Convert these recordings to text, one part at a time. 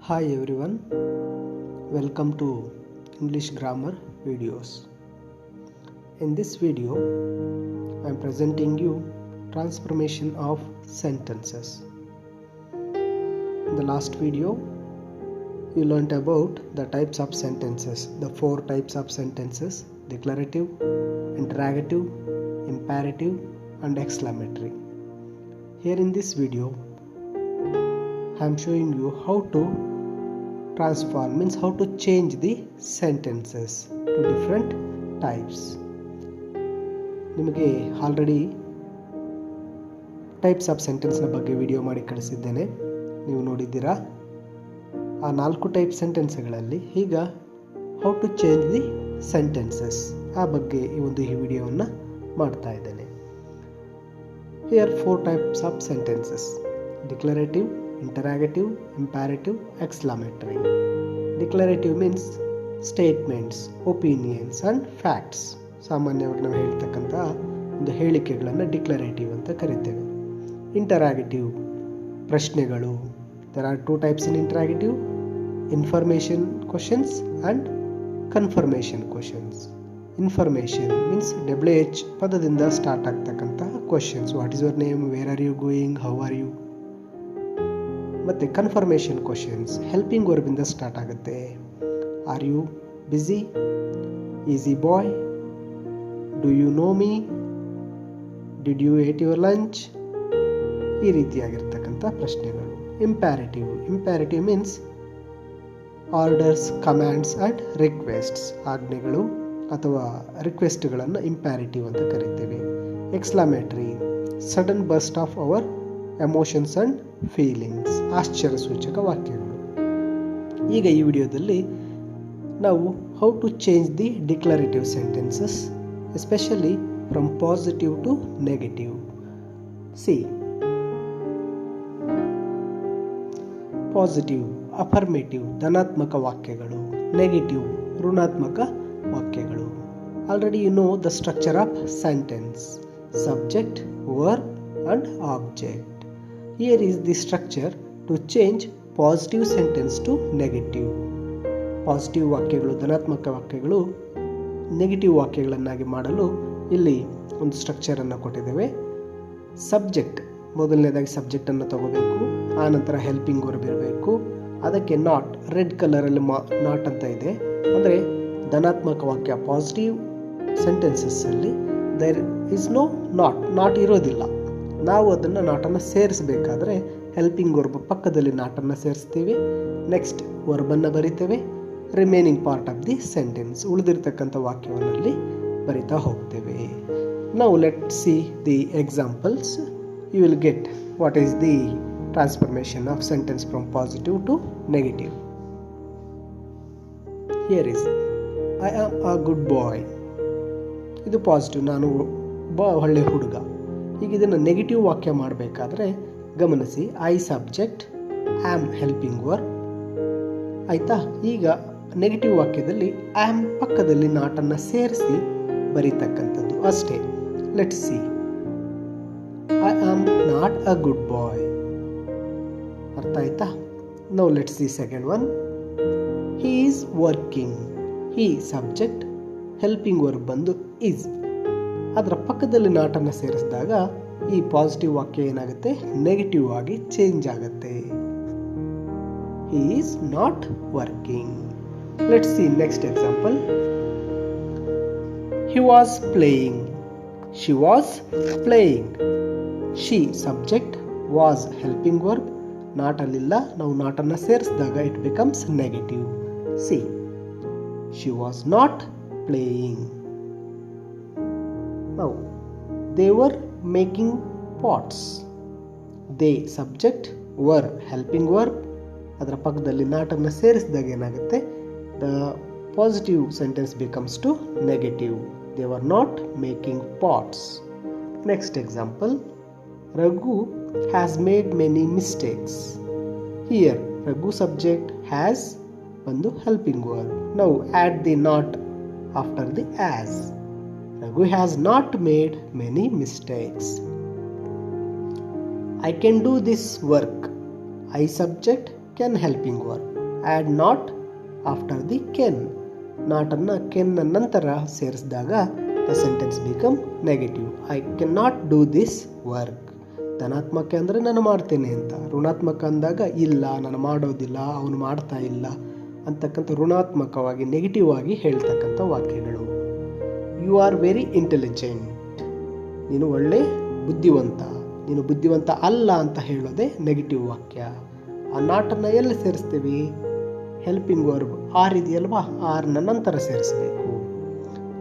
Hi everyone, welcome to English grammar videos. In this video, I am presenting you transformation of sentences. In the last video, you learnt about the types of sentences, the 4 types of sentences: declarative, interrogative, imperative and exclamatory. Here in this video, I am showing you how to transform, means how to change the sentences to different types. ನಿಮಗೆ already types of ಸೆಂಟೆನ್ಸ್ನ ಬಗ್ಗೆ video ಮಾಡಿ ಕಳಿಸಿದ್ದೇನೆ, ನೀವು ನೋಡಿದ್ದೀರಾ. ಆ 4 type ಸೆಂಟೆನ್ಸ್ಗಳಲ್ಲಿ ಈಗ how to change the sentences ಆ ಬಗ್ಗೆ ಈ ವಿಡಿಯೋವನ್ನು ಮಾಡ್ತಾ ಇದ್ದೇನೆ. Here 4 types of sentences: declarative, interrogative, imperative, exclamatory. Declarative means statements, opinions and facts. ಸಾಮಾನ್ಯವಾಗಿ ನಾವು ಹೇಳ್ತಕ್ಕಂಥ ಒಂದು ಹೇಳಿಕೆಗಳನ್ನು ಡಿಕ್ಲರೇಟಿವ್ ಅಂತ ಕರಿತೇವೆ. ಇಂಟರಾಗೇಟಿವ್ ಪ್ರಶ್ನೆಗಳು. there are 2 types in interrogative: information questions and confirmation questions. Information means WH ಪದದಿಂದ ಸ್ಟಾರ್ಟ್ ಆಗ್ತಕ್ಕಂಥ questions. what is your name, where are you going, how are you. ಮತ್ತೆ ಕನ್ಫರ್ಮೇಷನ್ ಕ್ವಶನ್ಸ್ ಹೆಲ್ಪಿಂಗ್ ವರ್ಬಿಂದ start ಆಗುತ್ತೆ. Are you busy, is he boy, do you know me, did you ate your lunch, ಈ ರೀತಿಯಾಗಿರ್ತಕ್ಕಂಥ ಪ್ರಶ್ನೆಗಳು. Imperative means orders, commands and requests. ಆಜ್ಞೆಗಳು ಅಥವಾ ರಿಕ್ವೆಸ್ಟ್ಗಳನ್ನು imperative ಅಂತ ಕರಿತೇವೆ. Exclamatory, sudden burst of our emotions and feelings, ಆಶ್ಚರ್ಯ ಸೂಚಕ ವಾಕ್ಯಗಳು. ಈಗ ಈ ವಿಡಿಯೋದಲ್ಲಿ ನಾವು how to change the declarative sentences, especially from positive to negative. See, positive affirmative ಧನಾತ್ಮಕ ವಾಕ್ಯಗಳು, ನೆಗೆಟಿವ್ ಋಣಾತ್ಮಕ ವಾಕ್ಯಗಳು. Already you know the structure of sentence: subject, verb and object. Here is the structure to change positive sentence to negative. Positive ವಾಕ್ಯಗಳು, ಧನಾತ್ಮಕ ವಾಕ್ಯಗಳು negative ವಾಕ್ಯಗಳನ್ನಾಗಿ ಮಾಡಲು ಇಲ್ಲಿ ಒಂದು ಸ್ಟ್ರಕ್ಚರನ್ನು ಕೊಟ್ಟಿದ್ದೇವೆ. ಸಬ್ಜೆಕ್ಟ್, ಮೊದಲನೇದಾಗಿ ಸಬ್ಜೆಕ್ಟನ್ನು ತಗೋಬೇಕು, ಆನಂತರ ಹೆಲ್ಪಿಂಗ್ ವರ್ಬ್ ಇರಬೇಕು. ಅದಕ್ಕೆ ನಾಟ್, ರೆಡ್ ಕಲರಲ್ಲಿ ನಾಟ್ ಅಂತ ಇದೆ, ಅಂದರೆ ಧನಾತ್ಮಕ ವಾಕ್ಯ ಪಾಸಿಟಿವ್ ಸೆಂಟೆನ್ಸಸ್ಸಲ್ಲಿ ದೇರ್ ಇಸ್ ನೋ ನಾಟ್ ಇರೋದಿಲ್ಲ. ನಾವು ಅದನ್ನು ನಾಟನ್ನು ಸೇರಿಸಬೇಕಾದ್ರೆ ಹೆಲ್ಪಿಂಗ್ ವರ್ಬ್ ಪಕ್ಕದಲ್ಲಿ ನಾಟನ್ನು ಸೇರಿಸ್ತೀವಿ. ನೆಕ್ಸ್ಟ್ ವರ್ಬನ್ನು ಬರಿತೇವೆ. Remaining part of the sentence, ಉಳಿದಿರ್ತಕ್ಕಂಥ ವಾಕ್ಯವನ್ನಲ್ಲಿ ಬರಿತಾ ಹೋಗ್ತೇವೆ. Now let see the examples. You will get what is the transformation of sentence from positive to negative. Here is I am a good boy. ಇದು positive, ನಾನು ಒಳ್ಳೆ ಹುಡುಗ. ಈಗ ಇದನ್ನು ನೆಗೆಟಿವ್ ವಾಕ್ಯ ಮಾಡಬೇಕಾದ್ರೆ ಗಮನಿಸಿ, I subject, am helping verb. ಆಯಿತಾ? ಈಗ ನೆಗೆಟಿವ್ ವಾಕ್ಯದಲ್ಲಿ ಆಮ್ ಪಕ್ಕದಲ್ಲಿ ನಾಟನ್ನು ಸೇರಿಸಿ ಬರೀತಕ್ಕಂಥದ್ದು ಅಷ್ಟೇ. Let's see, I am not a good boy. ಅರ್ಥ ಆಯ್ತಾ? Now let's see second one. He is working. He subject, helping verb ಬಂದು ಈಸ್. ಅದರ ಪಕ್ಕದಲ್ಲಿ ನಾಟನ್ನು ಸೇರಿಸಿದಾಗ ಈ ಪಾಸಿಟಿವ್ ವಾಕ್ಯ ಏನಾಗುತ್ತೆ, ನೆಗೆಟಿವ್ ಆಗಿ ಚೇಂಜ್ ಆಗುತ್ತೆ. He is not working. Let's see next example. He was playing. She was playing. She subject, was helping verb, ನಾಟಲ್ಲಿಲ್ಲ, ನಾವು ನಾಟನ್ನು ಸೇರಿಸಿದಾಗ it becomes negative. See, she was not playing. Now, they were making pots. They subject, were helping verb. ಅದರ ಪಕ್ಕದಲ್ಲಿ ನಾಟನ್ನು ಸೇರಿಸಿದಾಗ ಏನಾಗುತ್ತೆ, the positive sentence becomes to negative. They were not making pots. Next example. Raghu has made many mistakes. Here, Raghu subject, has ಬಂದು helping verb. Now add the not after the as. Raghu has not made many mistakes. I can do this work. I subject, can helping verb. Add not after the can. ನಾಟನ್ನು ಕೆನ್ನ ನಂತರ ಸೇರಿಸಿದಾಗ the sentence become negative. I can not do this work. ಧನಾತ್ಮಕ ಅಂದರೆ ನಾನು ಮಾಡ್ತೇನೆ ಅಂತ, ಋಣಾತ್ಮಕ ಅಂದಾಗ ಇಲ್ಲ ನಾನು ಮಾಡೋದಿಲ್ಲ, ಅವನು ಮಾಡ್ತಾ ಇಲ್ಲ ಅಂತಕ್ಕಂಥ ಋಣಾತ್ಮಕವಾಗಿ ನೆಗೆಟಿವ್ ಆಗಿ ಹೇಳ್ತಕ್ಕಂಥ ವಾಕ್ಯಗಳು. You are very intelligent. ನೀನು ಒಳ್ಳೆ ಬುದ್ಧಿವಂತ. ನೀನು ಬುದ್ಧಿವಂತ ಅಲ್ಲ ಅಂತ ಹೇಳೋದೇ ನೆಗೆಟಿವ್ ವಾಕ್ಯ. ಆ ನಾಟನ್ನು ಎಲ್ಲಿ ಸೇರಿಸ್ತೀವಿ? ಹೆಲ್ಪಿಂಗ್ ವರ್ಬ್ ಆರ್ ಇದೆಯಲ್ವಾ, ಆರ್ನ ನಂತರ ಸೇರಿಸಬೇಕು.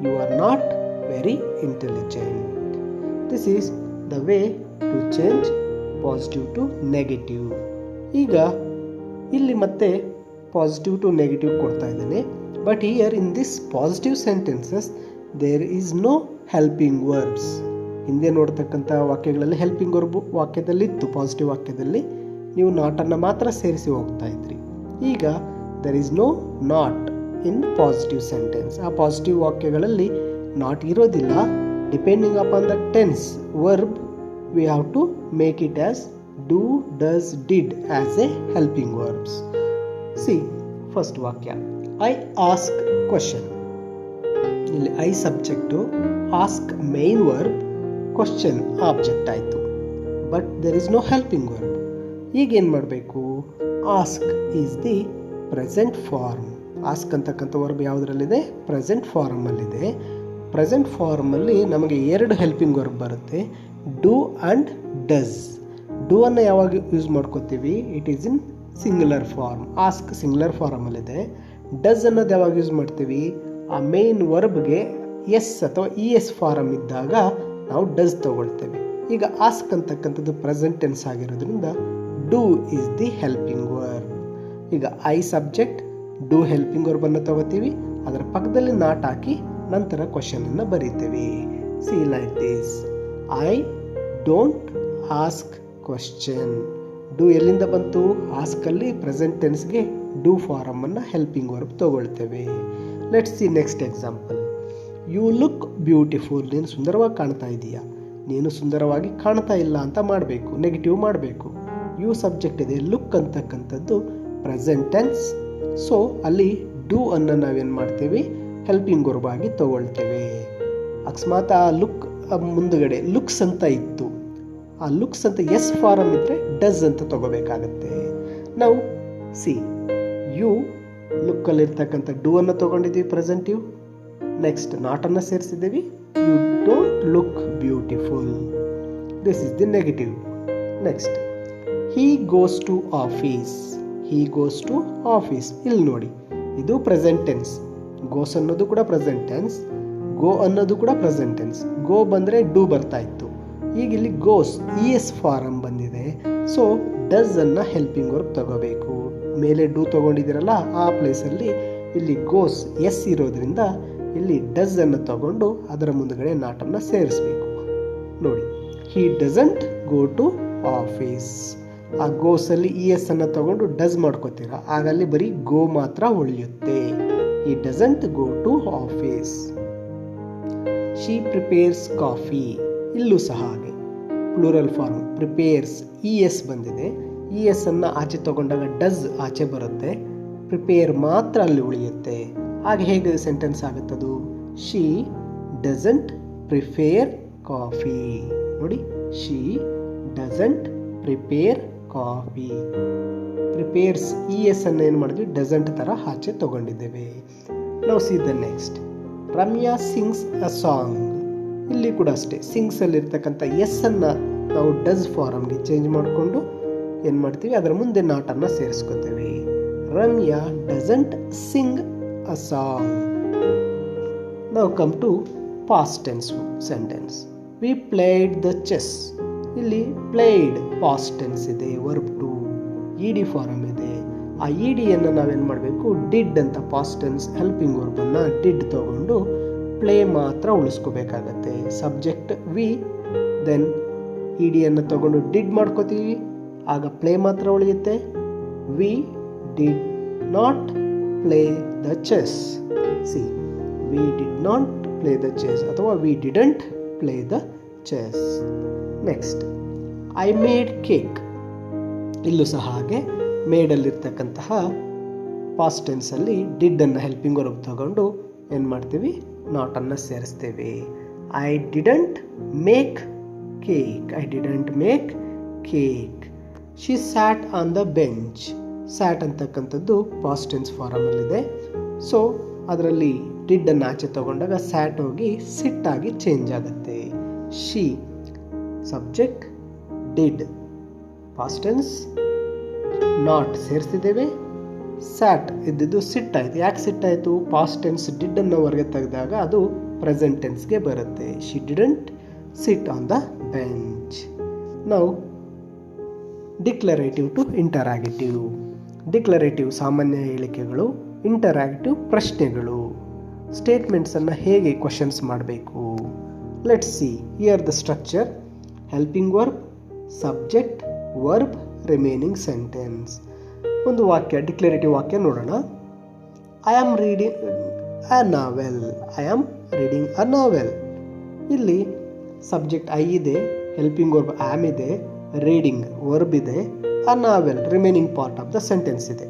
You are not very intelligent. This is the way to change positive to negative. ಈಗ ಇಲ್ಲಿ ಮತ್ತೆ ಪಾಸಿಟಿವ್ ಟು ನೆಗೆಟಿವ್ ಕೊಡ್ತಾ ಇದ್ದೇನೆ. But here in this positive sentences there is no helping verbs. ಹಿಂದೆ ನೋಡ್ತಕ್ಕಂಥ ವಾಕ್ಯಗಳಲ್ಲಿ ಹೆಲ್ಪಿಂಗ್ ವರ್ಬ್ ವಾಕ್ಯದಲ್ಲಿತ್ತು. ಪಾಸಿಟಿವ್ ವಾಕ್ಯದಲ್ಲಿ ನೀವು ನಾಟನ್ನು ಮಾತ್ರ ಸೇರಿಸಿ ಹೋಗ್ತಾ ಇದ್ರಿ. ಈಗ there is no not in positive sentence. ಆ ಪಾಸಿಟಿವ್ ವಾಕ್ಯಗಳಲ್ಲಿ ನಾಟ್ ಇರೋದಿಲ್ಲ. Depending upon the tense verb we have to make it as do, does, did as a helping verbs. See, first vakya, I ask question. ಇಲ್ಲಿ I subject, ask main verb, question object ಆಯಿತು. But there is no helping verb. ಈಗ ಏನು ಮಾಡಬೇಕು? ask is the present form. ask ಅಂತಕ್ಕಂಥ verb ಯಾವುದರಲ್ಲಿದೆ? Present ಫಾರ್ಮಲ್ಲಿದೆ. Present ಫಾರ್ಮಲ್ಲಿ ನಮಗೆ ಎರಡು ಹೆಲ್ಪಿಂಗ್ ವರ್ಬ್ ಬರುತ್ತೆ, ಡೂ ಆ್ಯಂಡ್ ಡಸ್. ಡೂ ಅನ್ನು ಯಾವಾಗ ಯೂಸ್ ಮಾಡ್ಕೋತೀವಿ? It is in singular form. Ask singular ಫಾರ್ಮಲ್ಲಿದೆ. ಡಸ್ ಅನ್ನೋದು ಯಾವಾಗ ಯೂಸ್ ಮಾಡ್ತೀವಿ? ಆ ಮೇನ್ ವರ್ಬ್ಗೆ ಎಸ್ ಅಥವಾ ಇ ಎಸ್ ಫಾರಮ್ ಇದ್ದಾಗ ನಾವು ಡಸ್ ತಗೊಳ್ತೇವೆ. ಈಗ ಆಸ್ಕ್ ಅಂತಕ್ಕಂಥದ್ದು ಪ್ರೆಸೆಂಟ್ ಟೆನ್ಸ್ ಆಗಿರೋದ್ರಿಂದ do is the helping verb. ಈಗ ಐ ಸಬ್ಜೆಕ್ಟ್, ಡೂ ಹೆಲ್ಪಿಂಗ್ ವರ್ಬನ್ನು ತಗೋತೀವಿ, ಅದರ ಪಕ್ಕದಲ್ಲಿ ನಾಟ್ ಹಾಕಿ ನಂತರ ಕ್ವಶನನ್ನು ಬರೀತೇವೆ. See like this, I don't ask question. Do ಎಲ್ಲಿಂದ ಬಂತು? ಆಸ್ಕಲ್ಲಿ ಪ್ರೆಸೆಂಟ್ ಟೆನ್ಸ್ಗೆ ಡೂ ಫಾರಮನ್ನು ಹೆಲ್ಪಿಂಗ್ ವರ್ಬ್ ತಗೊಳ್ತೇವೆ. Let's see next example. You look beautiful. ನೀನು ಸುಂದರವಾಗಿ ಕಾಣ್ತಾ ಇದೀಯಾ. ನೀನು ಸುಂದರವಾಗಿ ಕಾಣ್ತಾ ಇಲ್ಲ ಅಂತ ಮಾಡಬೇಕು, ನೆಗೆಟಿವ್ ಮಾಡಬೇಕು. ಯು ಸಬ್ಜೆಕ್ಟ್ ಇದೆ, ಲುಕ್ ಅಂತಕ್ಕಂಥದ್ದು ಪ್ರೆಸೆಂಟ್ ಟೆನ್ಸ್. ಸೊ ಅಲ್ಲಿ ಡೂ ಅನ್ನು ನಾವೇನು ಮಾಡ್ತೀವಿ? ಹೆಲ್ಪಿಂಗ್ ವರ್ಬ್ ಆಗಿ ತಗೊಳ್ತೇವೆ. ಅಕಸ್ಮಾತ್ ಆ ಲುಕ್ ಮುಂದುಗಡೆ ಲುಕ್ಸ್ ಅಂತ ಇತ್ತು, ಆ ಲುಕ್ಸ್ ಅಂತ ಎಸ್ ಫಾರಮ್ ಇದ್ದರೆ ಡಸ್ ಅಂತ ತಗೋಬೇಕಾಗತ್ತೆ. ನಾವು ಸಿ ಯು ಲುಕ್ಕಲ್ಲಿರ್ತಕ್ಕಂಥ ಡೂ ಅನ್ನು ತೊಗೊಂಡಿದ್ದೀವಿ ಪ್ರೆಸೆಂಟಿವ್. ನೆಕ್ಸ್ಟ್ ನಾಟನ್ನು ಸೇರಿಸಿದ್ದೀವಿ. You don't look beautiful. This is the negative. Next he goes to office. He goes to office. ಇಲ್ಲಿ ನೋಡಿ, ಇದು ಪ್ರೆಸೆಂಟ್ ಟೆನ್ಸ್. ಗೋಸ್ ಅನ್ನೋದು ಕೂಡ ಪ್ರೆಸೆಂಟ್ ಟೆನ್ಸ್, ಗೋ ಅನ್ನೋದು ಕೂಡ ಪ್ರೆಸೆಂಟ್ ಟೆನ್ಸ್. ಗೋ ಬಂದರೆ ಡೂ ಬರ್ತಾ ಇತ್ತು. ಈಗ ಇಲ್ಲಿ ಗೋಸ್ ಇ ಎಸ್ ಫಾರಮ್ ಬಂದಿದೆ. ಸೊ ಡಸ್ ಅನ್ನು ಹೆಲ್ಪಿಂಗ್ ವರ್ಬ್ ತಗೋಬೇಕು. ಮೇಲೆ ಡೂ ತಗೊಂಡಿದ್ದೀರಲ್ಲ, ಆ ಪ್ಲೇಸಲ್ಲಿ ಇಲ್ಲಿ ಗೋಸ್ ಎಸ್ ಇರೋದ್ರಿಂದ ಇಲ್ಲಿ ಡಸ್ ಅನ್ನು ತಗೊಂಡು ಅದರ ಮುಂದುಗಡೆ ನಾಟನ್ನು ಸೇರಿಸಬೇಕು. ನೋಡಿ, he doesn't go to office. ಆ ಗೋಸಲ್ಲಿ ಇ ಎಸ್ ಅನ್ನು ತಗೊಂಡು ಡಸ್ ಮಾಡ್ಕೋತೀರಾ, ಆಗಲ್ಲಿ ಬರೀ ಗೋ ಮಾತ್ರ ಉಳಿಯುತ್ತೆ. He doesn't go to office. She prepares coffee. ಇಲ್ಲೂ ಸಹ ಹಾಗೆ plural form prepares, E S ಬಂದಿದೆ. ಇ ಎಸ್ ಅನ್ನು ಆಚೆ ತಗೊಂಡಾಗ ಡಸ್ ಆಚೆ ಬರುತ್ತೆ, ಪ್ರಿಪೇರ್ ಮಾತ್ರ ಅಲ್ಲಿ ಉಳಿಯುತ್ತೆ. ಹಾಗೆ ಹೇಗೆ ಸೆಂಟೆನ್ಸ್ ಆಗುತ್ತದು? She doesn't prepare coffee. ನೋಡಿ, she doesn't prepare coffee. Prepares E S ಅನ್ನು ಏನು ಮಾಡಿದ್ವಿ? ಡಸಂಟ್ ಥರ ಆಚೆ ತಗೊಂಡಿದ್ದೇವೆ. ನಾವು see the next. Ramya sings a song. ಇಲ್ಲಿ ಕೂಡ ಅಷ್ಟೇ, ಸಿಂಗ್ಸಲ್ಲಿರ್ತಕ್ಕಂಥ ಎಸ್ ಅನ್ನು ನಾವು ಡಸ್ ಫಾರಮ್ಗೆ ಚೇಂಜ್ ಮಾಡಿಕೊಂಡು ಏನು ಮಾಡ್ತೀವಿ? ಅದರ ಮುಂದೆ ನಾಟನ್ನು ಸೇರಿಸ್ಕೋತೇವೆ. Ramya doesn't sing a song. ನಾವು come to past tense sentence. We played the chess. ಇಲ್ಲಿ ಪ್ಲೇಡ್ ಪಾಸ್ಟ್ ಟೆನ್ಸ್ ಇದೆ, verb to, E D form ಇದೆ. ಆ ಇ ಡಿಯನ್ನು ನಾವೇನು ಮಾಡಬೇಕು? ಡಿಡ್ ಅಂತ past tense helping verb did ತಗೊಂಡು ಪ್ಲೇ ಮಾತ್ರ ಉಳಿಸ್ಕೋಬೇಕಾಗತ್ತೆ. ಸಬ್ಜೆಕ್ಟ್ ವಿ, ದೆನ್ ಇ ಡಿಯನ್ನು ತಗೊಂಡು ಡಿಡ್ ಮಾಡ್ಕೋತೀವಿ, ಆಗ ಪ್ಲೇ ಮಾತ್ರ ಉಳಿಯುತ್ತೆ. We did not play the chess. See, we did not play the chess ಅಥವಾ we didn't play the chess. Next, I made cake. ಇಲ್ಲೂ ಸಹ ಹಾಗೆ ಮೇಡಲ್ಲಿರ್ತಕ್ಕಂತಹ ಪಾಸ್ಟ್ ಟೆನ್ಸಲ್ಲಿ ಡಿಡನ್ನು ಹೆಲ್ಪಿಂಗ್ ವರ್ಬ್ ತಗೊಂಡು ಏನು ಮಾಡ್ತೀವಿ, ನಾಟನ್ನು ಸೇರಿಸ್ತೇವೆ. I didn't make cake. I didn't make cake. She sat on the bench. Sat ಅಂತಕ್ಕಂಥದ್ದು ಪಾಸ್ಟ್ ಟೆನ್ಸ್ ಫಾರಮಲ್ಲಿದೆ. ಸೊ ಅದರಲ್ಲಿ ಡಿಡನ್ನು ಆಚೆ ತಗೊಂಡಾಗ ಸ್ಯಾಟ್ ಹೋಗಿ ಸಿಟ್ ಆಗಿ ಚೇಂಜ್ ಆಗುತ್ತೆ. She subject, did past tense, not ಸೇರಿಸ್ತಿದ್ದೇವೆ. ಸ್ಯಾಟ್ ಇದ್ದಿದ್ದು ಸಿಟ್ ಆಯಿತು. ಯಾಕೆ ಸಿಟ್ ಆಯಿತು? ಪಾಸ್ಟ್ ಟೆನ್ಸ್ ಡಿಡನ್ನು ಹೊರಗೆ ತೆಗೆದಾಗ ಅದು ಪ್ರೆಸೆಂಟ್ ಟೆನ್ಸ್ಗೆ ಬರುತ್ತೆ. She didn't sit on the bench. ನಾವು ಡಿಕ್ಲರೇಟಿವ್ ಟು ಇಂಟರಾಗೇಟಿವ್. ಡಿಕ್ಲರೇಟಿವ್ ಸಾಮಾನ್ಯ ಹೇಳಿಕೆಗಳು, ಇಂಟರಾಗೇಟಿವ್ ಪ್ರಶ್ನೆಗಳು. ಸ್ಟೇಟ್ಮೆಂಟ್ಸನ್ನು ಹೇಗೆ ಕ್ವಶನ್ಸ್ ಮಾಡಬೇಕು. Let's see here the structure. Helping verb, subject, verb, remaining sentence. ಒಂದು ವಾಕ್ಯ, ಡಿಕ್ಲರೇಟಿವ್ ವಾಕ್ಯ ನೋಡೋಣ. I am reading a novel. I am reading a novel. ಇಲ್ಲಿ ಸಬ್ಜೆಕ್ಟ್ ಐ ಇದೆ, ಹೆಲ್ಪಿಂಗ್ ವರ್ಬ್ ಆಮ್ ಇದೆ, ರೀಡಿಂಗ್ ವರ್ಬ್ ಇದೆ, a novel remaining part of the sentence ಇದೆ.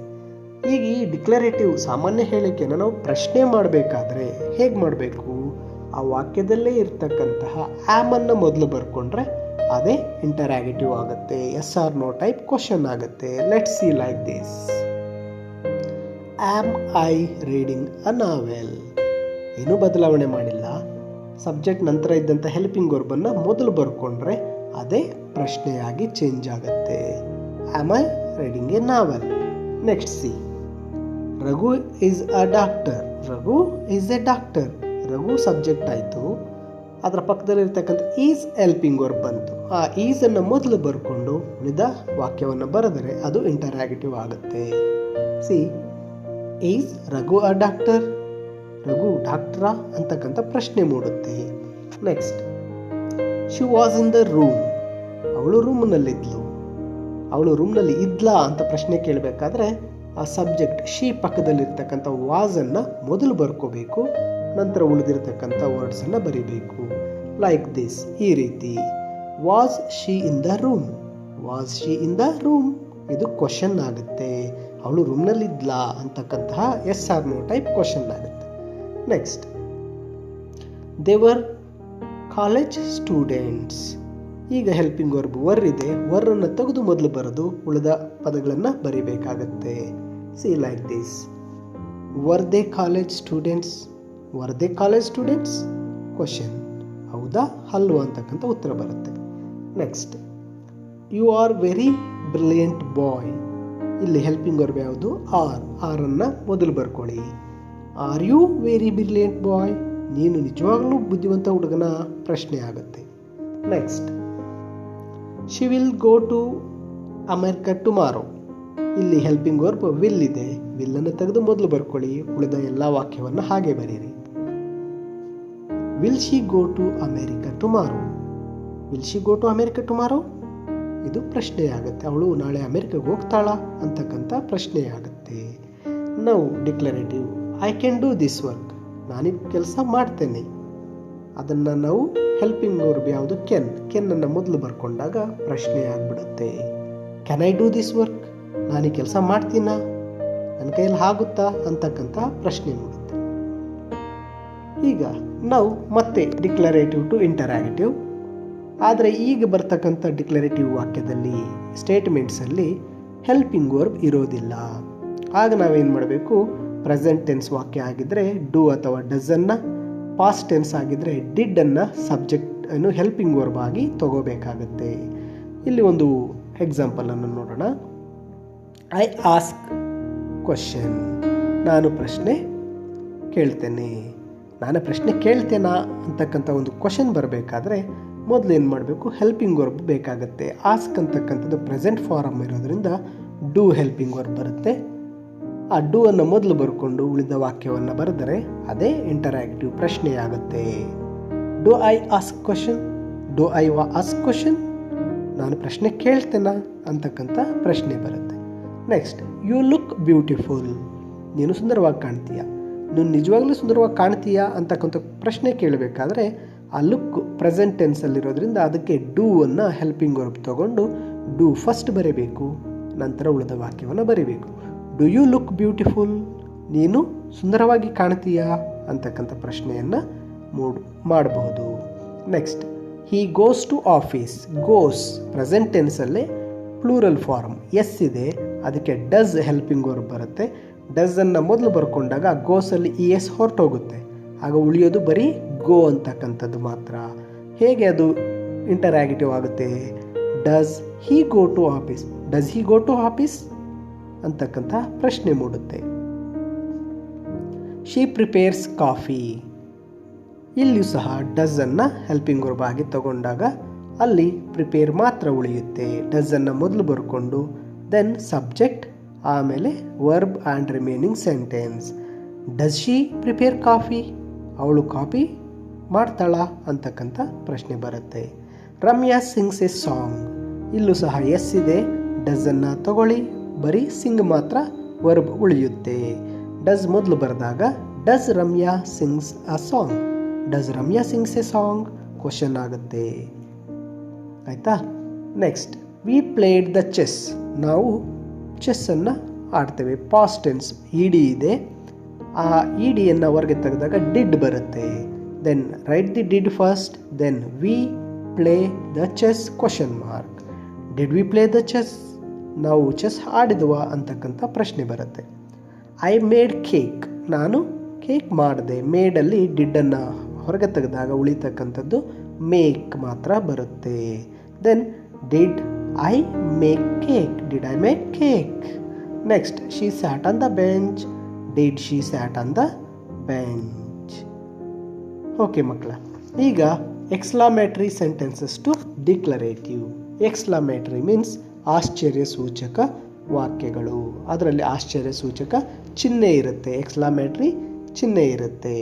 ಈಗ ಈ ಡಿಕ್ಲರೇಟಿವ್ ಸಾಮಾನ್ಯ ಹೇಳಿಕೆಯನ್ನು ನಾವು ಪ್ರಶ್ನೆ ಮಾಡಬೇಕಾದ್ರೆ ಹೇಗೆ ಮಾಡಬೇಕು? ಆ ವಾಕ್ಯದಲ್ಲೇ ಇರ್ತಕ್ಕಂತಹ ಆಮನ್ನು ಮೊದಲು ಬರ್ಕೊಂಡ್ರೆ ಅದೇ ಇಂಟರಾಗೇಟಿವ್ ಆಗುತ್ತೆ. Yes or no type question ಆಗುತ್ತೆ. Let's see like this. Am I reading a novel. ಏನೂ ಬದಲಾವಣೆ ಮಾಡಿಲ್ಲ. ಸಬ್ಜೆಕ್ಟ್ ನಂತರ ಇದ್ದಂಥ ಹೆಲ್ಪಿಂಗ್ ವರ್ಬನ್ನು ಮೊದಲು ಬರ್ಕೊಂಡ್ರೆ ಅದೇ ಪ್ರಶ್ನೆಯಾಗಿ ಚೇಂಜ್ ಆಗುತ್ತೆ. Am I reading A novel. Next C. Raghu is a doctor. Raghu is A doctor. Raghu subject ಆಯಿತು, ಅದರ ಪಕ್ಕದಲ್ಲಿರ್ತಕ್ಕಂಥ ಈಸ್ ಹೆಲ್ಪಿಂಗ್ ವರ್ಬ್ ಬಂತು. ಆ ಈಸನ್ನು ಮೊದಲು ಬರ್ಕೊಂಡು ಉಳಿದ ವಾಕ್ಯವನ್ನು ಬರೆದರೆ ಅದು ಇಂಟರಾಗೇಟಿವ್ ಆಗುತ್ತೆ. See, is Raghu a doctor. Raghu ಡಾಕ್ಟ್ರಾ ಅಂತಕ್ಕಂಥ ಪ್ರಶ್ನೆ ಮೂಡುತ್ತೆ. Next, she was in the room. ಅವಳು ರೂಮ್ನಲ್ಲಿದ್ಲು. ಅವಳು ರೂಮ್ನಲ್ಲಿ ಇದ್ಲಾ ಅಂತ ಪ್ರಶ್ನೆ ಕೇಳಬೇಕಾದ್ರೆ ಆ ಸಬ್ಜೆಕ್ಟ್ ಶಿ ಪಕ್ಕದಲ್ಲಿರ್ತಕ್ಕಂಥ ವಾಸನ್ನು ಮೊದಲು ಬರ್ಕೋಬೇಕು, ನಂತರ ಉಳಿದಿರ್ತಕ್ಕಂಥ ವರ್ಡ್ಸನ್ನು ಬರೀಬೇಕು. ಲೈಕ್ ದಿಸ್, ಈ ರೀತಿ. Was she in the room. Was she in the room ಇದು ಕ್ವಶನ್ ಆಗುತ್ತೆ. ಅವಳು ರೂಮ್ನಲ್ಲಿದ್ಲಾ ಅಂತಕ್ಕಂತಹ yes or no type question ಆಗುತ್ತೆ. Next, they were college students. ಈಗ ಹೆಲ್ಪಿಂಗ್ ವರ್ಬ್ ವರ್ ಇದೆ, ವರ್ರನ್ನು ತೆಗೆದು ಮೊದಲು ಬರೆದು ಉಳಿದ ಪದಗಳನ್ನು ಬರಿಬೇಕಾಗತ್ತೆ. See like this. Were they college students. Were they college students question. ಹೌದಾ ಅಲ್ವಾ ಅಂತಕ್ಕಂಥ ಉತ್ತರ ಬರುತ್ತೆ. Next, you are very brilliant boy. ಇಲ್ಲಿ ಹೆಲ್ಪಿಂಗ್ ವರ್ಬ್ ಯಾವುದು? ಆರ್. ಆರನ್ನು ಮೊದಲು ಬರ್ಕೊಳ್ಳಿ. Are you very brilliant boy. ನೀನು ನಿಜವಾಗ್ಲೂ ಬುದ್ಧಿವಂತ ಹುಡುಗನ ಪ್ರಶ್ನೆ ಆಗುತ್ತೆ. Next, she will go to America tomorrow. ಇಲ್ಲಿ ಹೆಲ್ಪಿಂಗ್ ವರ್ಬ್ ವಿಲ್ ಇದೆ, ವಿಲ್ಲನ್ನು ತೆಗೆದು ಮೊದಲು ಬರ್ಕೊಳ್ಳಿ, ಉಳಿದ ಎಲ್ಲ ವಾಕ್ಯವನ್ನು ಹಾಗೆ ಬರೀರಿ. Will she go to America tomorrow. Will she go to America tomorrow ಇದು ಪ್ರಶ್ನೆ ಆಗುತ್ತೆ. ಅವಳು ನಾಳೆ ಅಮೆರಿಕಾಗೆ ಹೋಗ್ತಾಳಾ ಅಂತಕ್ಕಂಥ ಪ್ರಶ್ನೆ ಆಗುತ್ತೆ. ನಾವು declarative. I can do this work. ನಾನಿದು ಕೆಲಸ ಮಾಡ್ತೇನೆ. ಅದನ್ನು ನಾವು ಹೆಲ್ಪಿಂಗ್ ವರ್ಬ್ ಯಾವುದು? ಕೆನ್. ಕೆನ್ನನ್ನು ಮೊದಲು ಬರ್ಕೊಂಡಾಗ ಪ್ರಶ್ನೆ ಆಗಿಬಿಡುತ್ತೆ. Can I do this work? ನಾನು ಈ ಕೆಲಸ ಮಾಡ್ತೀನಾ? ನನ್ನ ಕೈಯಲ್ಲಿ ಆಗುತ್ತಾ ಅಂತಕ್ಕಂಥ ಪ್ರಶ್ನೆ ಮೂಡುತ್ತೆ. ಈಗ ನಾವು ಮತ್ತೆ ಡಿಕ್ಲರೇಟಿವ್ ಟು ಇಂಟರಾಗೇಟಿವ್. ಆದರೆ ಈಗ ಬರ್ತಕ್ಕಂಥ ಡಿಕ್ಲರೇಟಿವ್ ವಾಕ್ಯದಲ್ಲಿ ಸ್ಟೇಟ್ಮೆಂಟ್ಸಲ್ಲಿ ಹೆಲ್ಪಿಂಗ್ ವರ್ಬ್ ಇರೋದಿಲ್ಲ. ಆಗ ನಾವೇನು ಮಾಡಬೇಕು? ಪ್ರೆಸೆಂಟ್ ಟೆನ್ಸ್ ವಾಕ್ಯ ಆಗಿದ್ದರೆ ಡೂ ಅಥವಾ ಡಸನ್ನು, ಪಾಸ್ಟ್ ಟೆನ್ಸ್ ಆಗಿದ್ದರೆ ಡಿಡ್ ಅನ್ನು ಸಬ್ಜೆಕ್ಟ್ ಅನ್ನು ಹೆಲ್ಪಿಂಗ್ ವರ್ಬ್ ಆಗಿ ತಗೋಬೇಕಾಗತ್ತೆ. ಇಲ್ಲಿ ಒಂದು ಎಕ್ಸಾಂಪಲ್ ಅನ್ನು ನೋಡೋಣ. I ask question. ನಾನು ಪ್ರಶ್ನೆ ಕೇಳ್ತೇನೆ. ನಾನು ಪ್ರಶ್ನೆ ಕೇಳ್ತೇನಾ ಅಂತಕ್ಕಂಥ ಒಂದು ಕ್ವಶನ್ ಬರಬೇಕಾದ್ರೆ ಮೊದಲು ಏನು ಮಾಡಬೇಕು? ಹೆಲ್ಪಿಂಗ್ ವರ್ಬ್ ಬೇಕಾಗುತ್ತೆ. ಆಸ್ಕ್ ಅಂತಕ್ಕಂಥದ್ದು ಪ್ರೆಸೆಂಟ್ ಫಾರಮ್ ಇರೋದ್ರಿಂದ ಡೂ ಹೆಲ್ಪಿಂಗ್ ವರ್ಬ್ ಬರುತ್ತೆ. ಆ ಡೂ ಅನ್ನು ಮೊದಲು ಬರ್ಕೊಂಡು ಉಳಿದ ವಾಕ್ಯವನ್ನು ಬರೆದರೆ ಅದೇ ಇಂಟರಾಕ್ಟಿವ್ ಪ್ರಶ್ನೆ ಆಗುತ್ತೆ. Do I ask question. Do I ask question. ನಾನು ಪ್ರಶ್ನೆ ಕೇಳ್ತೇನಾ ಅಂತಕ್ಕಂಥ ಪ್ರಶ್ನೆ ಬರುತ್ತೆ. Next, you look beautiful. ನೀನು ಸುಂದರವಾಗಿ ಕಾಣ್ತೀಯಾ. ನೀನು ನಿಜವಾಗ್ಲೂ ಸುಂದರವಾಗಿ ಕಾಣ್ತೀಯಾ ಅಂತಕ್ಕಂಥ ಪ್ರಶ್ನೆ ಕೇಳಬೇಕಾದ್ರೆ ಆ ಲುಕ್ ಪ್ರೆಸೆಂಟ್ ಟೆನ್ಸಲ್ಲಿರೋದ್ರಿಂದ ಅದಕ್ಕೆ ಡೂ ಅನ್ನು ಹೆಲ್ಪಿಂಗ್ ವರ್ಬ್ ತಗೊಂಡು ಡೂ ಫಸ್ಟ್ ಬರೀಬೇಕು, ನಂತರ ಉಳಿದ ವಾಕ್ಯವನ್ನು ಬರೀಬೇಕು. ಡು ಯು ಲುಕ್ ಬ್ಯೂಟಿಫುಲ್, ನೀನು ಸುಂದರವಾಗಿ ಕಾಣ್ತೀಯಾ ಅಂತಕ್ಕಂಥ ಪ್ರಶ್ನೆಯನ್ನು ಮಾಡಬಹುದು. Next, he goes to office. Goes present ಟೆನ್ಸಲ್ಲೇ ಪ್ಲೂರಲ್ ಫಾರ್ಮ್ ಎಸ್ ಇದೆ, ಅದಕ್ಕೆ ಡಸ್ ಹೆಲ್ಪಿಂಗ್ ವರ್ಬ್ ಬರುತ್ತೆ. ಡಸ್ಸನ್ನು ಮೊದಲು ಬರ್ಕೊಂಡಾಗ ಗೋಸಲ್ಲಿ ಇ ಎಸ್ ಹೊರಟೋಗುತ್ತೆ, ಆಗ ಉಳಿಯೋದು ಬರೀ ಗೋ ಅಂತಕ್ಕಂಥದ್ದು ಮಾತ್ರ. ಹೇಗೆ ಅದು ಇಂಟರಾಗಿಟಿವ್ ಆಗುತ್ತೆ? Does he go to office, does he go to office ಅಂತಕ್ಕಂಥ ಪ್ರಶ್ನೆ ಮೂಡುತ್ತೆ. ಶಿ ಪ್ರಿಪೇರ್ಸ್ ಕಾಫಿ, ಇಲ್ಲಿಯೂ ಸಹ ಡಸ್ ಅನ್ನು ಹೆಲ್ಪಿಂಗ್ ವರ್ಬ್ ಆಗಿ ತಗೊಂಡಾಗ ಅಲ್ಲಿ ಪ್ರಿಪೇರ್ ಮಾತ್ರ ಉಳಿಯುತ್ತೆ. ಡಸ್ ಅನ್ನು ಮೊದಲು ಬರ್ಕೊಂಡು ದೆನ್ ಸಬ್ಜೆಕ್ಟ್, ಆಮೇಲೆ verb and remaining sentence. Does she prepare coffee, ಅವಳು ಕಾಫಿ ಮಾಡ್ತಾಳ ಅಂತಕ್ಕಂಥ ಪ್ರಶ್ನೆ ಬರುತ್ತೆ. ರಮ್ಯಾ ಸಿಂಗ್ಸ್ ಎ ಸಾಂಗ್, ಇಲ್ಲೂ ಸಹ ಎಸ್ ಇದೆ, ಡಸ್ ಅನ್ನು ತಗೊಳ್ಳಿ, ಬರೀ ಸಿಂಗ್ ಮಾತ್ರ ವರ್ಬ್ ಉಳಿಯುತ್ತೆ. ಡಸ್ ಮೊದಲು ಬರೆದಾಗ does Ramya sings a song, does Ramya sings a song question ಆಗುತ್ತೆ. ಆಯಿತಾ? Next, we played the chess, ನಾವು ಚೆಸ್ಸನ್ನು ಆಡ್ತೇವೆ. ಪಾಸ್ಟ್ ಟೆನ್ಸ್ ಇ ಡಿ ಇದೆ, ಆ ಇ ಡಿಯನ್ನು ಹೊರಗೆ ತೆಗೆದಾಗ ಡಿಡ್ ಬರುತ್ತೆ. Then write the did first, then we play the chess question mark. Did we play the chess, ನಾವು ಚೆಸ್ ಆಡಿದ್ವಾ ಅಂತಕ್ಕಂಥ ಪ್ರಶ್ನೆ ಬರುತ್ತೆ. ಐ ಮೇಡ್ ಕೇಕ್, ನಾನು ಕೇಕ್ ಮಾಡಿದೆ. ಮೇಡಲ್ಲಿ ಡಿಡ್ಡನ್ನು ಹೊರಗೆ ತೆಗೆದಾಗ ಉಳಿತಕ್ಕಂಥದ್ದು ಮೇಕ್ ಮಾತ್ರ ಬರುತ್ತೆ. Then did I make cake, did I make cake. Next, she sat on the bench, did she sat on the bench. Okay ಮಕ್ಕಳ, ಈಗ exclamatory sentences to declarative. ಎಕ್ಸ್ಕ್ಲಾಮೇಟರಿ means ಆಶ್ಚರ್ಯ ಸೂಚಕ ವಾಕ್ಯಗಳು, ಅದರಲ್ಲಿ ಆಶ್ಚರ್ಯ ಸೂಚಕ ಚಿಹ್ನೆ ಇರುತ್ತೆ, ಎಕ್ಸ್ಕ್ಲಾಮೇಟರಿ ಚಿಹ್ನೆ ಇರುತ್ತೆ.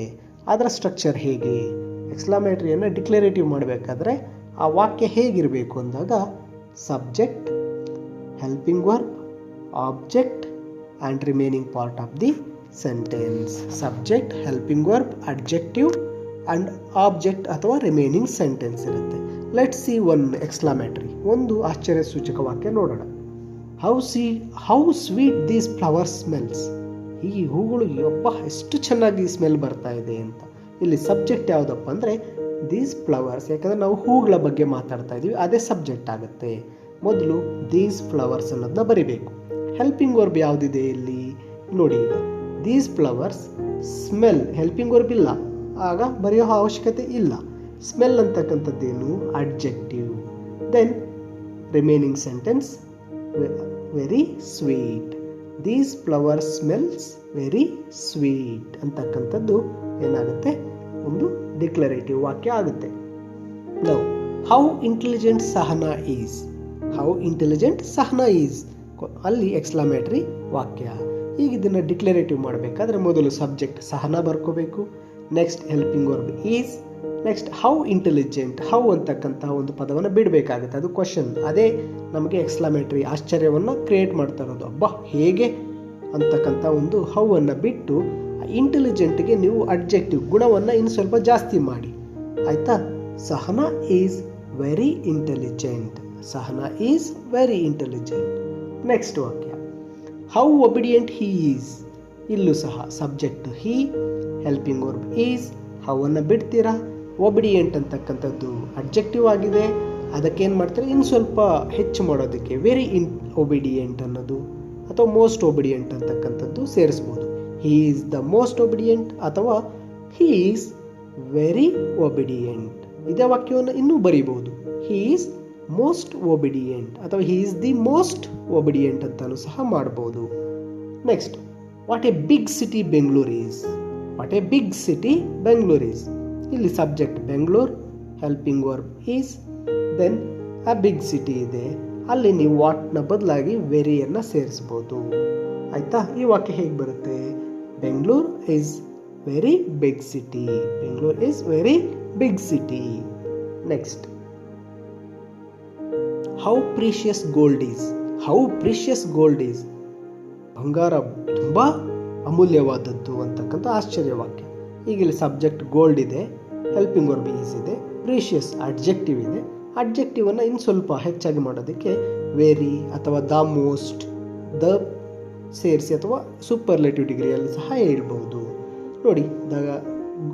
ಅದರ ಸ್ಟ್ರಕ್ಚರ್ ಹೇಗೆ? ಎಕ್ಸ್ಕ್ಲಾಮೇಟರಿಯನ್ನು ಡಿಕ್ಲರೇಟಿವ್ ಮಾಡಬೇಕಾದ್ರೆ ಆ ವಾಕ್ಯ ಹೇಗಿರಬೇಕು ಅಂದಾಗ subject, helping verb, object and remaining part of the sentence. Subject, helping verb, adjective and object ಅಥವಾ ರಿಮೈನಿಂಗ್ ಸೆಂಟೆನ್ಸ್ ಇರುತ್ತೆ. ಲೆಟ್ಸ್ ಸಿ ಒನ್ ಎಕ್ಸ್ಕ್ಲಾಮೇಟರಿ, ಒಂದು ಆಶ್ಚರ್ಯ ಸೂಚಕ ವಾಕ್ಯ ನೋಡೋಣ. How sweet these flowers smells, ಈ ಹೂಗಳು ಯಪ್ಪ ಎಷ್ಟು ಚೆನ್ನಾಗಿ ಸ್ಮೆಲ್ ಬರ್ತಾ ಇದೆ ಅಂತ. ಇಲ್ಲಿ ಸಬ್ಜೆಕ್ಟ್ ಯಾವುದಪ್ಪ ಅಂದರೆ ದೀಸ್ ಫ್ಲವರ್ಸ್, ಯಾಕಂದರೆ ನಾವು ಹೂಗಳ ಬಗ್ಗೆ ಮಾತಾಡ್ತಾ ಇದ್ದೀವಿ, ಅದೇ ಸಬ್ಜೆಕ್ಟ್ ಆಗುತ್ತೆ. ಮೊದಲು ದೀಸ್ ಫ್ಲವರ್ಸ್ ಅನ್ನೋದನ್ನ ಬರಿಬೇಕು. ಹೆಲ್ಪಿಂಗ್ ವರ್ಬ್ ಯಾವುದಿದೆ ಇಲ್ಲಿ ನೋಡಿ. ಈಗ these flowers smell, helping verb ಇಲ್ಲ, ಆಗ ಬರೆಯೋ ಅವಶ್ಯಕತೆ ಇಲ್ಲ. ಸ್ಮೆಲ್ ಅಂತಕ್ಕಂಥದ್ದೇನು? Adjective. Then remaining sentence very sweet, these flowers smells very sweet ಅಂತಕ್ಕಂಥದ್ದು ಏನಾಗುತ್ತೆ? ಒಂದು ಡಿಕ್ಲರೇಟಿವ್ ವಾಕ್ಯ ಆಗುತ್ತೆ. Now how intelligent Sahana is, how intelligent Sahana is, ಅಲ್ಲಿ ಎಕ್ಸ್ಕ್ಲಾಮೇಟರಿ ವಾಕ್ಯ. ಈಗ ಇದನ್ನು ಡಿಕ್ಲರೇಟಿವ್ ಮಾಡಬೇಕಾದ್ರೆ ಮೊದಲು ಸಬ್ಜೆಕ್ಟ್ ಸಹನಾ ಬರ್ಕೋಬೇಕು, next helping verb is, next how intelligent, how ಅಂತಕ್ಕಂಥ ಒಂದು ಪದವನ್ನು ಬಿಡಬೇಕಾಗುತ್ತೆ, ಅದು ಕ್ವಶನ್. ಅದೇ ನಮಗೆ ಎಕ್ಸ್ಕ್ಲಾಮೇಟರಿ ಆಶ್ಚರ್ಯವನ್ನು ಕ್ರಿಯೇಟ್ ಮಾಡ್ತಾ ಇರೋದು. ಅಬ್ಬಾ ಹೇಗೆ ಅಂತಕ್ಕಂಥ ಒಂದು ಹೌ ಅನ್ನು ಬಿಟ್ಟು ಇಂಟೆಲಿಜೆಂಟ್ಗೆ ನೀವು ಅಡ್ಜೆಕ್ಟಿವ್ ಗುಣವನ್ನು ಇನ್ನು ಸ್ವಲ್ಪ ಜಾಸ್ತಿ ಮಾಡಿ. ಆಯಿತಾ? Sahana is very intelligent, Sahana is very intelligent. Next ವಾಕ್ಯ, ಹೌ ಒಬಿಡಿಯಂಟ್ ಹಿ ಈಸ್, ಇಲ್ಲೂ ಸಹ subject he, helping verb is, ಹೌವನ್ನು ಬಿಡ್ತೀರಾ. ಒಬಿಡಿಯಂಟ್ ಅಂತಕ್ಕಂಥದ್ದು ಅಡ್ಜೆಕ್ಟಿವ್ ಆಗಿದೆ, ಅದಕ್ಕೇನು ಮಾಡ್ತಾರೆ ಇನ್ನು ಸ್ವಲ್ಪ ಹೆಚ್ಚು ಮಾಡೋದಕ್ಕೆ ವೆರಿ ಒಬಿಡಿಯಂಟ್ ಅನ್ನೋದು ಅಥವಾ ಮೋಸ್ಟ್ ಒಬಿಡಿಯಂಟ್ ಅಂತಕ್ಕಂಥದ್ದು ಸೇರಿಸ್ಬೋದು. He is the most obedient ಅಥವಾ ಹಿ ಈಸ್ ವೆರಿ ಒಬಿಡಿಯಂಟ್. ಇದೇ ವಾಕ್ಯವನ್ನು ಇನ್ನೂ ಬರೀಬಹುದು. ಹಿ ಈಸ್ ಮೋಸ್ಟ್ ಒಬಿಡಿಯಂಟ್ ಅಥವಾ he is the most obedient ಅಂತಲೂ ಸಹ ಮಾಡ್ಬೋದು. Next, what a big city Bengaluru is, what a big city Bengaluru is, ಇಲ್ಲಿ subject Bengaluru, helping verb is, then a big city ಇದೆ, ಅಲ್ಲಿ ನೀವು ವಾಟ್ನ ಬದಲಾಗಿ ವೆರಿಯನ್ನು ಸೇರಿಸ್ಬೋದು. ಆಯಿತಾ? ಈ ವಾಕ್ಯ ಹೇಗೆ ಬರುತ್ತೆ? Bengaluru is very big city, Bengaluru is very big city. Next, how precious gold is, how precious gold is, ಬಂಗಾರ ತುಂಬ ಅಮೂಲ್ಯವಾದದ್ದು ಅಂತಕ್ಕಂಥ ಆಶ್ಚರ್ಯ ವಾಕ್ಯ. ಈಗ ಇಲ್ಲಿ ಸಬ್ಜೆಕ್ಟ್ ಗೋಲ್ಡ್ ಇದೆ, ಹೆಲ್ಪಿಂಗ್ ವರ್ಬ್ ಈಸ್ ಇದೆ, ಪ್ರೀಶಿಯಸ್ ಅಡ್ಜೆಕ್ಟಿವ್ ಇದೆ. ಅಡ್ಜೆಕ್ಟಿವನ್ನು ಇನ್ನು ಸ್ವಲ್ಪ ಹೆಚ್ಚಾಗಿ ಮಾಡೋದಕ್ಕೆ ವೆರಿ ಅಥವಾ ದ ಮೋಸ್ಟ್, ದ ಸೇರಿಸಿ ಅಥವಾ ಸೂಪರ್ಲೇಟಿವ್ ಡಿಗ್ರಿಯಲ್ಲಿ ಸಹ ಹೇಳ್ಬೋದು. ನೋಡಿ, the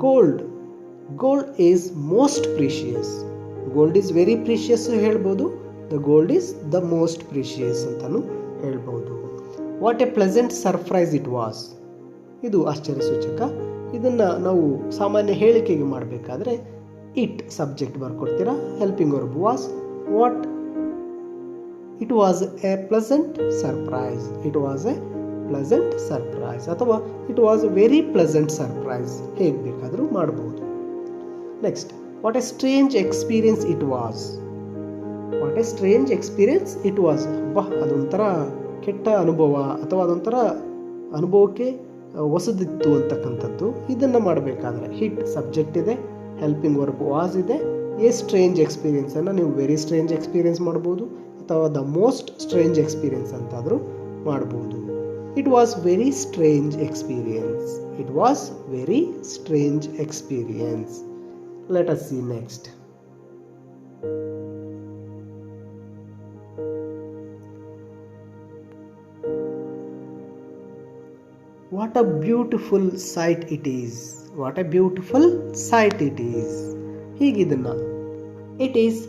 gold is most precious. Gold is very precious ಹೇಳ್ಬೋದು. The gold is the most precious ಅಂತಲೂ ಹೇಳ್ಬೋದು. What a pleasant surprise it was. ಇದು ಆಶ್ಚರ್ಯ ಸೂಚಕ. ಇದನ್ನು ನಾವು ಸಾಮಾನ್ಯ ಹೇಳಿಕೆಗೆ ಮಾಡಬೇಕಾದ್ರೆ ಇಟ್ ಸಬ್ಜೆಕ್ಟ್ ಬರ್ಕೊಡ್ತೀರಾ, helping verb was. What it was a pleasant surprise. It was a pleasant surprise ಅಥವಾ it was a very pleasant surprise, ಹೇಗೆ ಬೇಕಾದರೂ ಮಾಡ್ಬೋದು. Next, what a strange experience it was. What a strange experience it was. ಅದೊಂಥರ ಕೆಟ್ಟ ಅನುಭವ ಅಥವಾ ಅದೊಂಥರ ಅನುಭವಕ್ಕೆ ಹೊಸದಿತ್ತು ಅಂತಕ್ಕಂಥದ್ದು. ಇದನ್ನು ಮಾಡಬೇಕಾದ್ರೆ ಹಿಟ್ ಸಬ್ಜೆಕ್ಟ್ ಇದೆ, ಹೆಲ್ಪಿಂಗ್ ವರ್ಬ್ ವಾಸ್ ಇದೆ. ಎ ಸ್ಟ್ರೇಂಜ್ ಎಕ್ಸ್ಪೀರಿಯನ್ಸನ್ನು ನೀವು ವೆರಿ ಸ್ಟ್ರೇಂಜ್ ಎಕ್ಸ್ಪೀರಿಯನ್ಸ್ ಮಾಡ್ಬೋದು ಅಥವಾ ದ ಮೋಸ್ಟ್ ಸ್ಟ್ರೇಂಜ್ ಎಕ್ಸ್ಪೀರಿಯನ್ಸ್ ಅಂತಾದರೂ ಮಾಡ್ಬೋದು. It was very strange experience. It was very strange experience. Let us see next. What a beautiful sight it is. What a beautiful sight it is. ಹೀಗಿದನ್ನು it is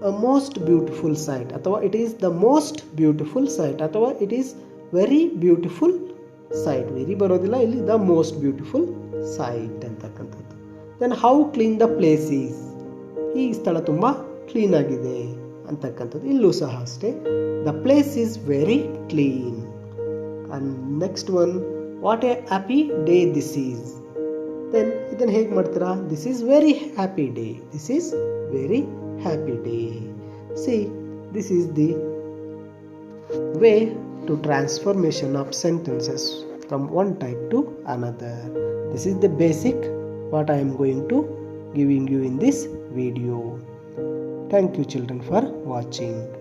a most beautiful sight ಅಥವಾ it is the most beautiful sight ಅಥವಾ it is very beautiful sight. Very ಬರೋದಿಲ್ಲ ಇಲ್ಲಿ, the most beautiful sight ಅಂತಕ್ಕಂಥದ್ದು. then how clean the place is. ಈ ಸ್ಥಳ ತುಂಬ clean ಆಗಿದೆ ಅಂತಕ್ಕಂಥದ್ದು. ಇಲ್ಲೂ ಸಹ ಅಷ್ಟೇ, the place is very clean. and next one, what a happy day this is. then ಇದನ್ನು ಹೇಗೆ ಮಾಡ್ತೀರಾ? this is very happy day. this is very happy day. see, this is the way to transformation of sentences from one type to another. This is the basic what I am going to giving you in this video. Thank you children for watching.